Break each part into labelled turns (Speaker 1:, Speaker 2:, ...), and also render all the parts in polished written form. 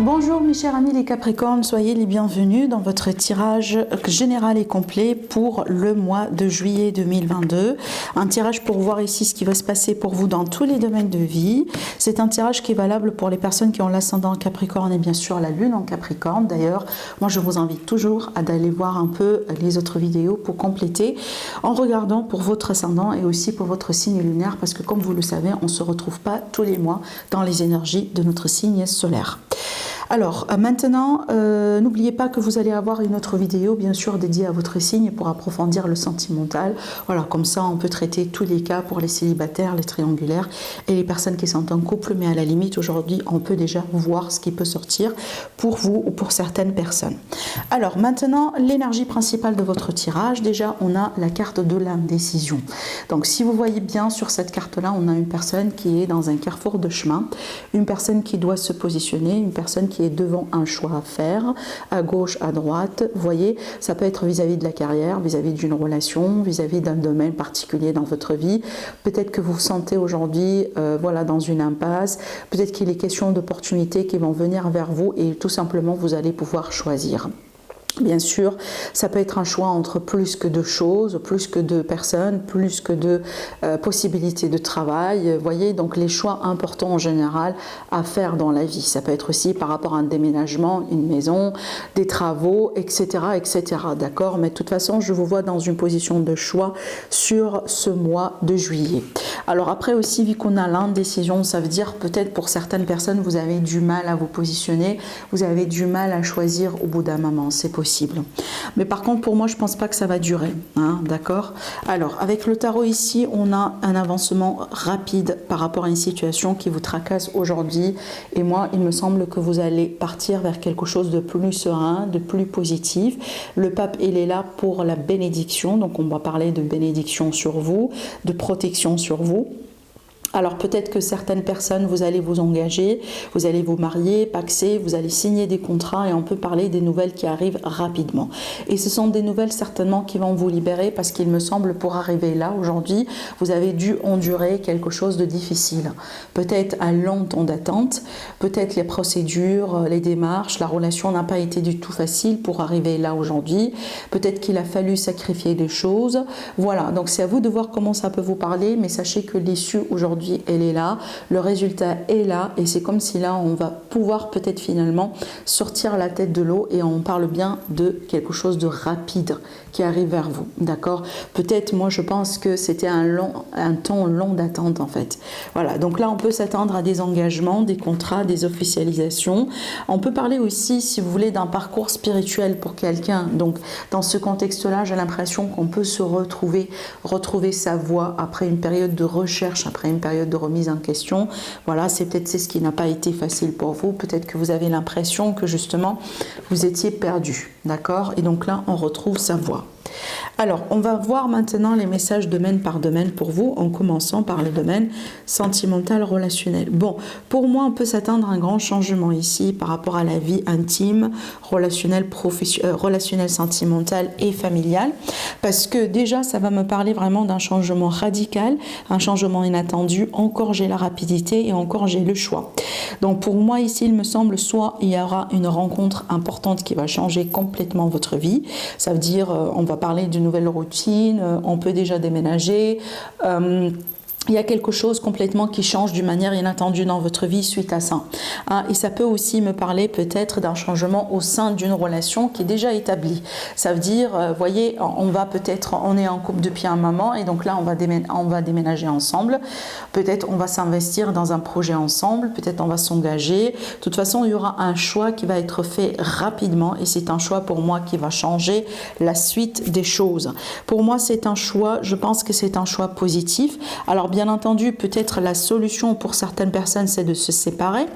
Speaker 1: Bonjour mes chers amis les Capricornes, soyez les bienvenus dans votre tirage général et complet pour le mois de juillet 2022. Un tirage pour voir ici ce qui va se passer pour vous dans tous les domaines de vie. C'est un tirage qui est valable pour les personnes qui ont l'ascendant en Capricorne et bien sûr la lune en Capricorne. D'ailleurs, moi je vous invite toujours à d'aller voir un peu les autres vidéos pour compléter en regardant pour votre ascendant et aussi pour votre signe lunaire parce que comme vous le savez, on ne se retrouve pas tous les mois dans les énergies de notre signe solaire. Alors maintenant, n'oubliez pas que vous allez avoir une autre vidéo bien sûr dédiée à votre signe pour approfondir le sentimental. Voilà, comme ça on peut traiter tous les cas pour les célibataires, les triangulaires et les personnes qui sont en couple. Mais à la limite aujourd'hui on peut déjà voir ce qui peut sortir pour vous ou pour certaines personnes. Alors maintenant l'énergie principale de votre tirage, déjà on a la carte de l'indécision. Donc si vous voyez bien sur cette carte là, on a une personne qui est dans un carrefour de chemin, une personne qui doit se positionner, une personne qui est devant un choix à faire, à gauche, à droite. Vous voyez, ça peut être vis-à-vis de la carrière, vis-à-vis d'une relation, vis-à-vis d'un domaine particulier dans votre vie. Peut-être que vous vous sentez aujourd'hui voilà, dans une impasse. Peut-être qu'il est question d'opportunités qui vont venir vers vous et tout simplement vous allez pouvoir choisir. Bien sûr, ça peut être un choix entre plus que de choses, plus que de personnes, plus que de possibilités de travail. Vous voyez, donc les choix importants en général à faire dans la vie. Ça peut être aussi par rapport à un déménagement, une maison, des travaux, etc. etc. D'accord? Mais de toute façon, je vous vois dans une position de choix sur ce mois de juillet. Alors après aussi, vu qu'on a l'indécision, ça veut dire peut-être pour certaines personnes, vous avez du mal à vous positionner, vous avez du mal à choisir au bout d'un moment. C'est possible. Mais par contre, pour moi, je ne pense pas que ça va durer. Hein, d'accord? Alors, avec le tarot ici, on a un avancement rapide par rapport à une situation qui vous tracasse aujourd'hui. Et moi, il me semble que vous allez partir vers quelque chose de plus serein, de plus positif. Le pape, il est là pour la bénédiction. Donc, on va parler de bénédiction sur vous, de protection sur vous. Alors peut-être que certaines personnes, vous allez vous engager, vous allez vous marier, paxer, vous allez signer des contrats et on peut parler des nouvelles qui arrivent rapidement. Et ce sont des nouvelles certainement qui vont vous libérer parce qu'il me semble pour arriver là aujourd'hui, vous avez dû endurer quelque chose de difficile. Peut-être un long temps d'attente, peut-être les procédures, les démarches, la relation n'a pas été du tout facile pour arriver là aujourd'hui. Peut-être qu'il a fallu sacrifier des choses. Voilà, donc c'est à vous de voir comment ça peut vous parler, mais sachez que l'issue aujourd'hui, elle est là, le résultat est là et c'est comme si là on va pouvoir peut-être finalement sortir la tête de l'eau et on parle bien de quelque chose de rapide qui arrive vers vous, d'accord? Peut-être, moi je pense que c'était un temps long d'attente en fait. Voilà, donc là on peut s'attendre à des engagements, des contrats, des officialisations. On peut parler aussi, si vous voulez, d'un parcours spirituel pour quelqu'un. Donc dans ce contexte-là, j'ai l'impression qu'on peut se retrouver sa voie après une période de recherche, après une période de remise en question. Voilà, c'est peut-être ce qui n'a pas été facile pour vous. Peut-être que vous avez l'impression que justement vous étiez perdu, d'accord? Et donc là, on retrouve sa voie. Alors, on va voir maintenant les messages domaine par domaine pour vous, en commençant par le domaine sentimental relationnel. Bon, pour moi, on peut s'attendre à un grand changement ici par rapport à la vie intime, relationnelle, relationnelle, sentimentale et familiale, parce que déjà, ça va me parler vraiment d'un changement radical, un changement inattendu. Encore, j'ai la rapidité et encore, j'ai le choix. Donc, pour moi, ici, il me semble, soit il y aura une rencontre importante qui va changer complètement votre vie. Ça veut dire, on va parler d'une nouvelle routine, on peut déjà déménager. Il y a quelque chose complètement qui change d'une manière inattendue dans votre vie suite à ça. Et ça peut aussi me parler peut-être d'un changement au sein d'une relation qui est déjà établie. Ça veut dire, voyez, on est en couple depuis un moment et donc là on va déménager ensemble. Peut-être on va s'investir dans un projet ensemble, peut-être on va s'engager. De toute façon, il y aura un choix qui va être fait rapidement et c'est un choix pour moi qui va changer la suite des choses. Pour moi, c'est un choix, je pense que c'est un choix positif. Alors bien entendu, peut-être la solution pour certaines personnes, c'est de se séparer,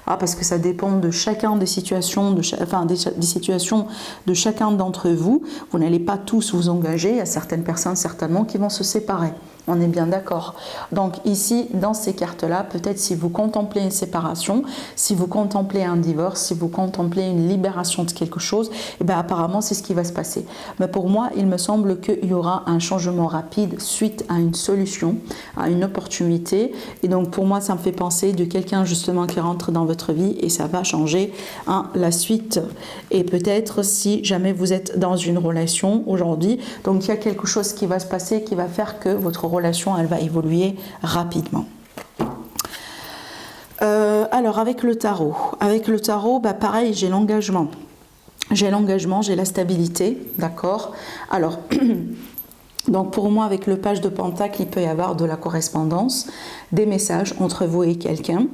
Speaker 1: parce que ça dépend de chacun des situations, des situations de chacun d'entre vous. Vous n'allez pas tous vous engager, il y a certaines personnes certainement qui vont se séparer. On est bien d'accord. Donc ici, dans ces cartes-là, peut-être si vous contemplez une séparation, si vous contemplez un divorce, si vous contemplez une libération de quelque chose, et bien apparemment c'est ce qui va se passer. Mais pour moi, il me semble qu'il y aura un changement rapide suite à une solution, à une opportunité. Et donc pour moi, ça me fait penser de quelqu'un justement qui rentre dans votre vie et ça va changer la suite. Et peut-être si jamais vous êtes dans une relation aujourd'hui, donc il y a quelque chose qui va se passer qui va faire que votre relation, elle va évoluer rapidement. Alors avec le tarot, bah pareil, j'ai l'engagement. J'ai l'engagement, j'ai la stabilité, d'accord? Alors, donc pour moi, avec le page de Pentacle, il peut y avoir de la correspondance, des messages entre vous et quelqu'un.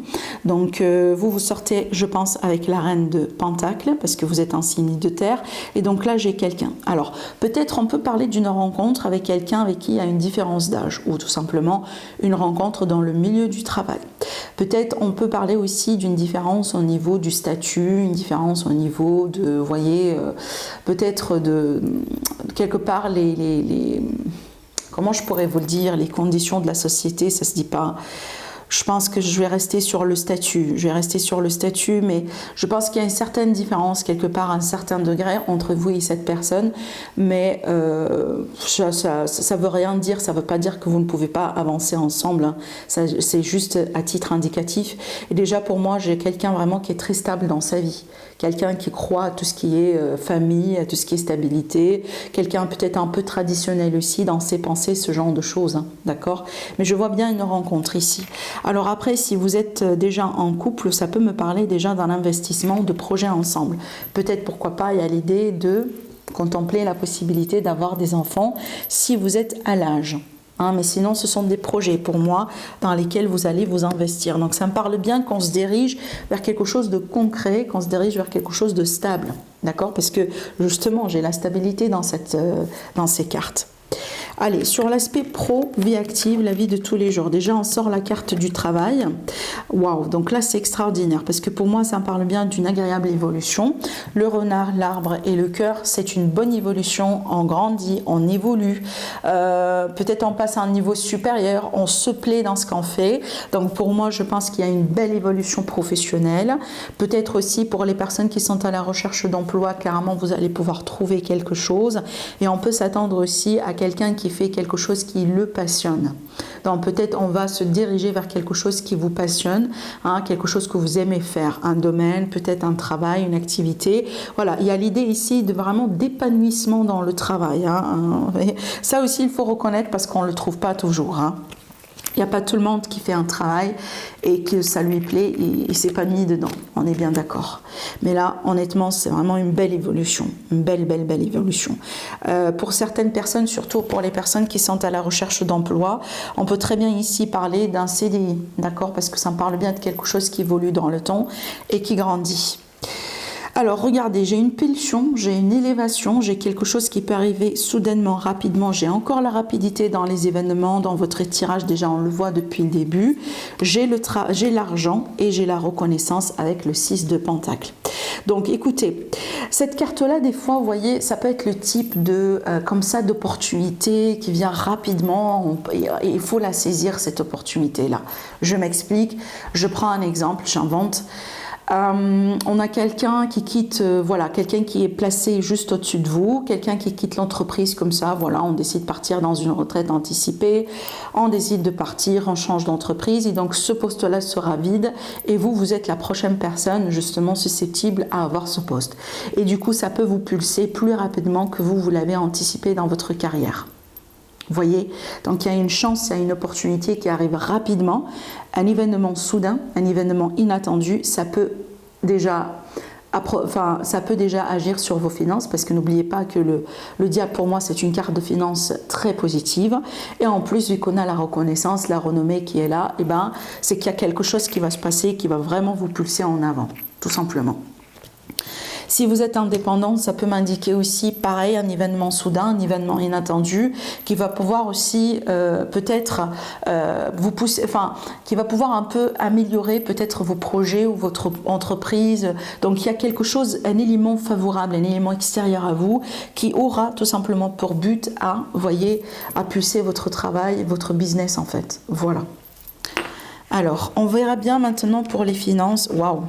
Speaker 1: Donc vous sortez, je pense, avec la reine de Pentacle, parce que vous êtes un signe de terre. Et donc là, j'ai quelqu'un. Alors, peut-être on peut parler d'une rencontre avec quelqu'un avec qui il y a une différence d'âge, ou tout simplement une rencontre dans le milieu du travail. Peut-être on peut parler aussi d'une différence au niveau du statut, une différence au niveau de, vous voyez, peut-être de quelque part comment je pourrais vous le dire, les conditions de la société, ça se dit pas. Je pense que je vais rester sur le statut. Mais je pense qu'il y a une certaine différence, quelque part, un certain degré entre vous et cette personne. Mais ça veut rien dire, ça veut pas dire que vous ne pouvez pas avancer ensemble. Hein. C'est juste à titre indicatif. Et déjà, pour moi, j'ai quelqu'un vraiment qui est très stable dans sa vie. Quelqu'un qui croit à tout ce qui est famille, à tout ce qui est stabilité. Quelqu'un peut-être un peu traditionnel aussi dans ses pensées, ce genre de choses. Hein, d'accord ? Mais je vois bien une rencontre ici. Alors après, si vous êtes déjà en couple, ça peut me parler déjà d'un investissement, de projets ensemble. Peut-être, pourquoi pas, il y a l'idée de contempler la possibilité d'avoir des enfants si vous êtes à l'âge. Hein, mais sinon, ce sont des projets pour moi dans lesquels vous allez vous investir. Donc ça me parle bien qu'on se dirige vers quelque chose de concret, qu'on se dirige vers quelque chose de stable. D'accord ? Parce que justement, j'ai la stabilité dans ces cartes. Allez, sur l'aspect pro, vie active, la vie de tous les jours. Déjà, on sort la carte du travail. Waouh, donc là, c'est extraordinaire parce que pour moi, ça me parle bien d'une agréable évolution. Le renard, l'arbre et le cœur, c'est une bonne évolution. On grandit, on évolue. Peut-être on passe à un niveau supérieur, on se plaît dans ce qu'on fait. Donc pour moi, je pense qu'il y a une belle évolution professionnelle. Peut-être aussi pour les personnes qui sont à la recherche d'emploi, carrément, vous allez pouvoir trouver quelque chose. Et on peut s'attendre aussi à quelqu'un qui fait quelque chose qui le passionne. Donc peut-être on va se diriger vers quelque chose qui vous passionne, hein, quelque chose que vous aimez faire, un domaine, peut-être un travail, une activité. Voilà, il y a l'idée ici de vraiment d'épanouissement dans le travail. Hein. Ça aussi, il faut reconnaître parce qu'on ne le trouve pas toujours. Hein. Il n'y a pas tout le monde qui fait un travail et que ça lui plaît et il s'épanouit dedans. On est bien d'accord. Mais là, honnêtement, c'est vraiment une belle évolution. Une belle évolution. Pour certaines personnes, surtout pour les personnes qui sont à la recherche d'emploi, on peut très bien ici parler d'un CDI. D'accord ? Parce que ça me parle bien de quelque chose qui évolue dans le temps et qui grandit. Alors regardez, j'ai une pulsion, j'ai une élévation, j'ai quelque chose qui peut arriver soudainement, rapidement. J'ai encore la rapidité dans les événements, dans votre tirage, déjà on le voit depuis le début. J'ai l'argent et j'ai la reconnaissance avec le 6 de Pentacle. Donc écoutez, cette carte-là, des fois, vous voyez, ça peut être le type de, comme ça, d'opportunité qui vient rapidement. Il faut la saisir, cette opportunité-là. Je m'explique, je prends un exemple, j'invente. On a quelqu'un qui quitte, quelqu'un qui est placé juste au-dessus de vous, quelqu'un qui quitte l'entreprise comme ça, on décide de partir dans une retraite anticipée, on décide de partir, on change d'entreprise et donc ce poste-là sera vide et vous êtes la prochaine personne justement susceptible à avoir ce poste. Et du coup, ça peut vous pulser plus rapidement que vous l'avez anticipé dans votre carrière. Vous voyez, donc il y a une chance, il y a une opportunité qui arrive rapidement, un événement soudain, un événement inattendu, ça peut déjà agir sur vos finances parce que n'oubliez pas que le diable pour moi c'est une carte de finances très positive et en plus vu qu'on a la reconnaissance, la renommée qui est là, c'est qu'il y a quelque chose qui va se passer qui va vraiment vous pulser en avant, tout simplement. Si vous êtes indépendant, ça peut m'indiquer aussi, pareil, un événement soudain, un événement inattendu, qui va pouvoir aussi peut-être vous pousser, enfin, qui va pouvoir un peu améliorer peut-être vos projets ou votre entreprise. Donc il y a quelque chose, un élément favorable, un élément extérieur à vous, qui aura tout simplement pour but à, voyez, à pulser votre travail, votre business en fait. Voilà. Alors, on verra bien maintenant pour les finances. Waouh.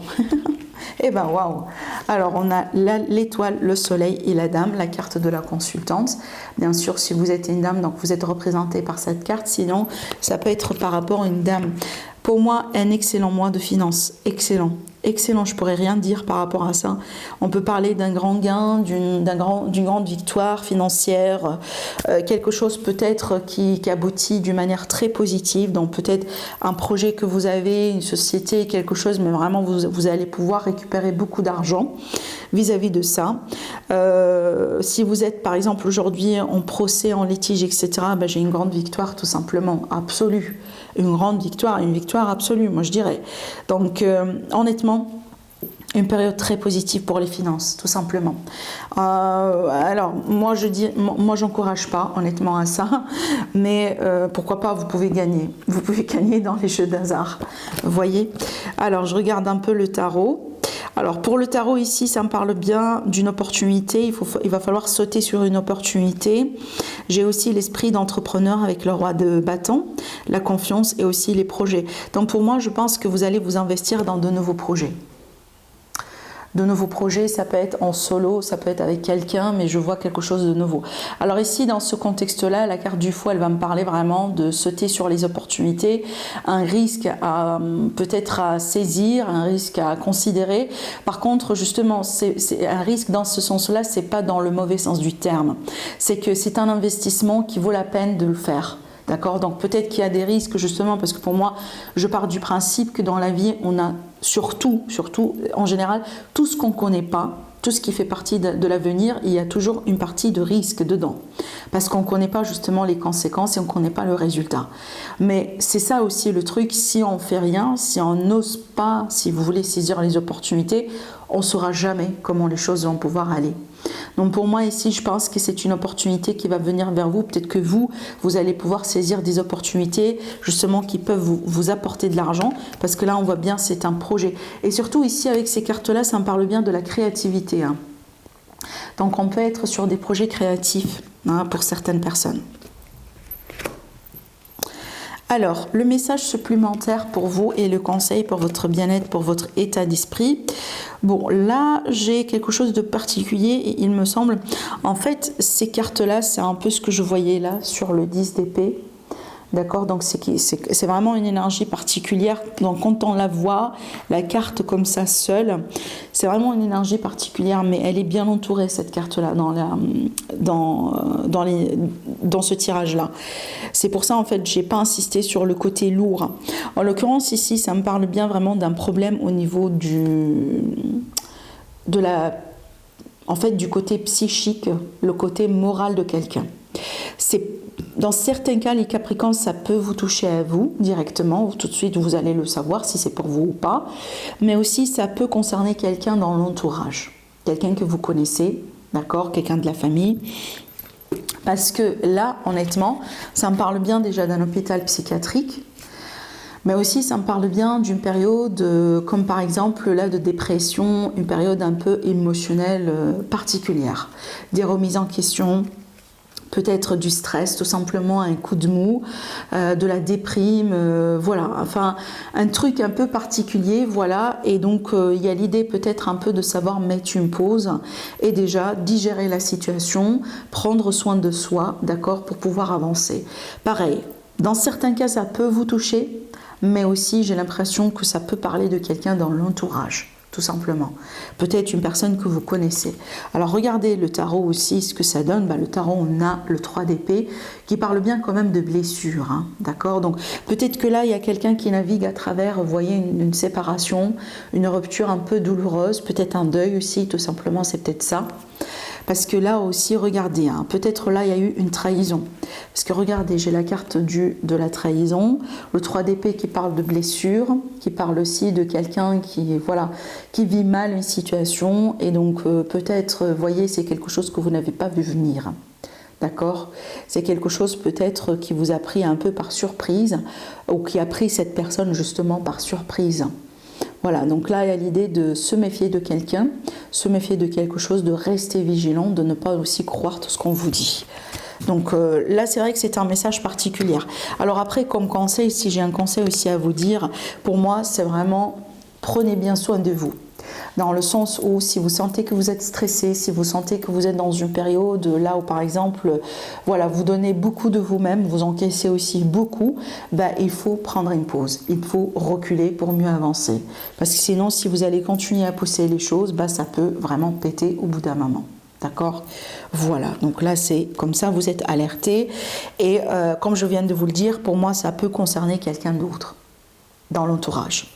Speaker 1: Eh ben waouh. Alors, on a l'étoile, le soleil et la dame, la carte de la consultante. Bien sûr, si vous êtes une dame, donc vous êtes représentée par cette carte. Sinon, ça peut être par rapport à une dame. Pour moi, un excellent mois de finances. Excellent. Excellent, je pourrais rien dire par rapport à ça. On peut parler d'un grand gain, d'une grande victoire financière, quelque chose peut-être qui aboutit d'une manière très positive, donc peut-être un projet que vous avez, une société, quelque chose, mais vraiment vous allez pouvoir récupérer beaucoup d'argent vis-à-vis de ça. Si vous êtes par exemple aujourd'hui en procès, en litige, etc., ben, j'ai une grande victoire tout simplement, absolue. Une grande victoire, une victoire absolue, moi je dirais. Donc honnêtement, une période très positive pour les finances, tout simplement. Alors, moi je dis, moi j'encourage pas honnêtement à ça, mais pourquoi pas, vous pouvez gagner. Vous pouvez gagner dans les jeux d'hasard, vous voyez. Alors, je regarde un peu le tarot. Alors, pour le tarot ici, ça me parle bien d'une opportunité. Il va falloir sauter sur une opportunité. J'ai aussi l'esprit d'entrepreneur avec le roi de bâton, la confiance et aussi les projets. Donc, pour moi, je pense que vous allez vous investir dans de nouveaux projets. De nouveaux projets, ça peut être en solo, ça peut être avec quelqu'un, mais je vois quelque chose de nouveau. Alors ici, dans ce contexte-là, la carte du fou, elle va me parler vraiment de sauter sur les opportunités, un risque à peut-être à saisir, un risque à considérer. Par contre, justement, c'est un risque dans ce sens-là, c'est pas dans le mauvais sens du terme. C'est que c'est un investissement qui vaut la peine de le faire. D'accord? Donc peut-être qu'il y a des risques justement parce que pour moi, je pars du principe que dans la vie, on a surtout, en général, tout ce qu'on ne connaît pas, tout ce qui fait partie de l'avenir, il y a toujours une partie de risque dedans. Parce qu'on ne connaît pas justement les conséquences et on ne connaît pas le résultat. Mais c'est ça aussi le truc, si on ne fait rien, si on n'ose pas, si vous voulez saisir les opportunités, on ne saura jamais comment les choses vont pouvoir aller. Donc pour moi ici, je pense que c'est une opportunité qui va venir vers vous. Peut-être que vous allez pouvoir saisir des opportunités justement qui peuvent vous apporter de l'argent. Parce que là, on voit bien, c'est un projet. Et surtout ici, avec ces cartes-là, ça me parle bien de la créativité. Hein. Donc on peut être sur des projets créatifs pour certaines personnes. Alors, le message supplémentaire pour vous et le conseil pour votre bien-être, pour votre état d'esprit. Bon, là, j'ai quelque chose de particulier et il me semble, en fait, ces cartes-là, c'est un peu ce que je voyais là sur le 10 d'épée. D'accord, donc c'est vraiment une énergie particulière. Donc quand on la voit, la carte comme ça seule, c'est vraiment une énergie particulière, mais elle est bien entourée cette carte-là dans ce tirage-là. C'est pour ça en fait, j'ai pas insisté sur le côté lourd. En l'occurrence ici, ça me parle bien vraiment d'un problème au niveau du côté psychique, le côté moral de quelqu'un. Dans certains cas, les Capricornes, ça peut vous toucher à vous directement, tout de suite vous allez le savoir si c'est pour vous ou pas, mais aussi ça peut concerner quelqu'un dans l'entourage, quelqu'un que vous connaissez, d'accord, quelqu'un de la famille, parce que là, honnêtement, ça me parle bien déjà d'un hôpital psychiatrique, mais aussi ça me parle bien d'une période comme par exemple là de dépression, une période un peu émotionnelle particulière, des remises en question, peut-être du stress, tout simplement un coup de mou, de la déprime, voilà, enfin un truc un peu particulier, voilà, et donc il y a l'idée peut-être un peu de savoir mettre une pause et déjà digérer la situation, prendre soin de soi, d'accord, pour pouvoir avancer. Pareil, dans certains cas ça peut vous toucher, mais aussi j'ai l'impression que ça peut parler de quelqu'un dans l'entourage. Tout simplement. Peut-être une personne que vous connaissez. Alors regardez le tarot aussi, ce que ça donne. Le tarot, on a le 3 d'épée qui parle bien quand même de blessures. Hein, d'accord? Donc peut-être que là, il y a quelqu'un qui navigue à travers, vous voyez, une séparation, une rupture un peu douloureuse, peut-être un deuil aussi, tout simplement, c'est peut-être ça. Parce que là aussi, regardez, hein, peut-être là, il y a eu une trahison. Parce que regardez, j'ai la carte de la trahison, le 3 d'épée qui parle de blessure, qui parle aussi de quelqu'un qui, voilà, qui vit mal une situation. Et donc, peut-être, vous voyez, c'est quelque chose que vous n'avez pas vu venir. D'accord? C'est quelque chose peut-être qui vous a pris un peu par surprise, ou qui a pris cette personne justement par surprise. Voilà, donc là, il y a l'idée de se méfier de quelqu'un, se méfier de quelque chose, de rester vigilant, de ne pas aussi croire tout ce qu'on vous dit. Donc là, c'est vrai que c'est un message particulier. Alors après, comme conseil, si j'ai un conseil aussi à vous dire, pour moi, c'est vraiment, prenez bien soin de vous. Dans le sens où si vous sentez que vous êtes stressé, si vous sentez que vous êtes dans une période là où par exemple, voilà, vous donnez beaucoup de vous-même, vous encaissez aussi beaucoup, bah, il faut prendre une pause, il faut reculer pour mieux avancer. Parce que sinon, si vous allez continuer à pousser les choses, bah, ça peut vraiment péter au bout d'un moment. D'accord? Voilà, donc là c'est comme ça, vous êtes alerté. Et comme je viens de vous le dire, pour moi ça peut concerner quelqu'un d'autre dans l'entourage.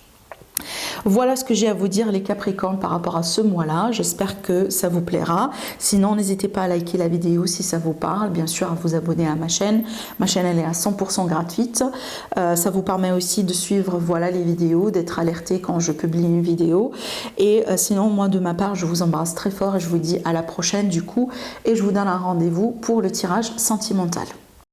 Speaker 1: Voilà ce que j'ai à vous dire les Capricornes par rapport à ce mois-là. J'espère que ça vous plaira. Sinon, n'hésitez pas à liker la vidéo si ça vous parle. Bien sûr, à vous abonner à ma chaîne. Ma chaîne, elle est à 100% gratuite. Ça vous permet aussi de suivre voilà, les vidéos, d'être alerté quand je publie une vidéo. Et sinon, moi, de ma part, je vous embrasse très fort et je vous dis à la prochaine du coup. Et je vous donne un rendez-vous pour le tirage sentimental.